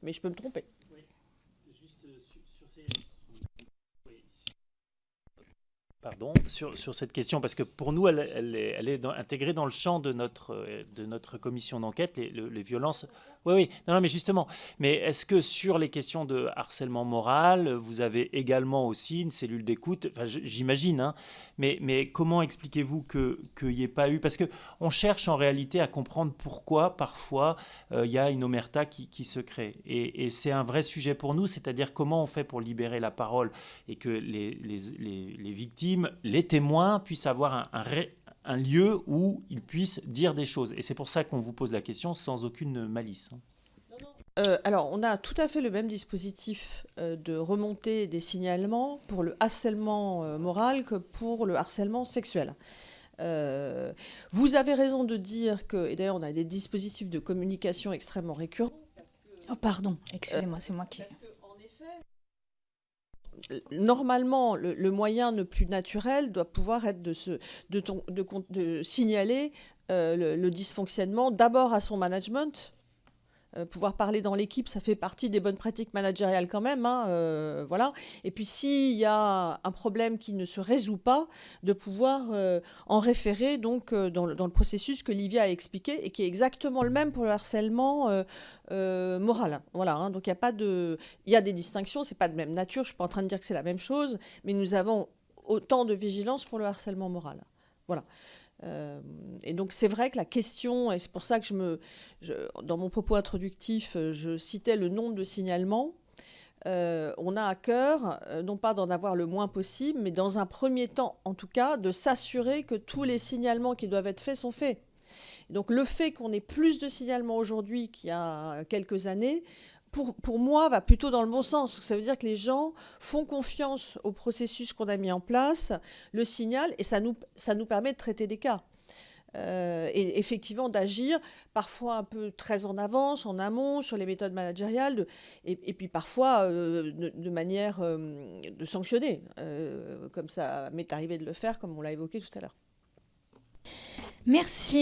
mais je peux me tromper. Oui, juste sur ces... Oui. Pardon, sur cette question, parce que pour nous, elle est intégrée dans le champ de notre commission d'enquête, les violences. Oui, oui, non, non, mais justement. Mais est-ce que sur les questions de harcèlement moral, vous avez également aussi une cellule d'écoute? Enfin, j'imagine, hein, mais comment expliquez-vous qu'il n'y ait pas eu? Parce qu'on cherche en réalité à comprendre pourquoi, parfois, il y a une omerta qui se crée. Et c'est un vrai sujet pour nous, c'est-à-dire comment on fait pour libérer la parole et que les victimes, les témoins puissent avoir un lieu où ils puissent dire des choses. Et c'est pour ça qu'on vous pose la question sans aucune malice. Alors, on a tout à fait le même dispositif de remontée des signalements pour le harcèlement moral que pour le harcèlement sexuel. Euh, Vous avez raison de dire que, et d'ailleurs on a des dispositifs de communication extrêmement récurrents. Oh, pardon, excusez-moi, c'est moi qui... Parce que, en effet, normalement, le moyen le plus naturel doit pouvoir être de signaler le dysfonctionnement d'abord à son management. Pouvoir parler dans l'équipe, ça fait partie des bonnes pratiques managériales quand même, hein, voilà. Et puis s'il y a un problème qui ne se résout pas, de pouvoir en référer donc dans le processus que Livia a expliqué et qui est exactement le même pour le harcèlement moral. Voilà, hein. Donc il y a des distinctions, c'est pas de même nature. Je suis pas en train de dire que c'est la même chose, mais nous avons autant de vigilance pour le harcèlement moral. Voilà. Et donc c'est vrai que la question, et c'est pour ça que dans mon propos introductif, je citais le nombre de signalements. On a à cœur, non pas d'en avoir le moins possible, mais dans un premier temps, en tout cas, de s'assurer que tous les signalements qui doivent être faits sont faits. Donc le fait qu'on ait plus de signalements aujourd'hui qu'il y a quelques années, pour moi, va plutôt dans le bon sens. Ça veut dire que les gens font confiance au processus qu'on a mis en place, le signal, et ça nous permet de traiter des cas. Et effectivement d'agir parfois un peu très en avance, en amont, sur les méthodes managériales, et puis parfois de manière de sanctionner, comme ça m'est arrivé de le faire, comme on l'a évoqué tout à l'heure. Merci.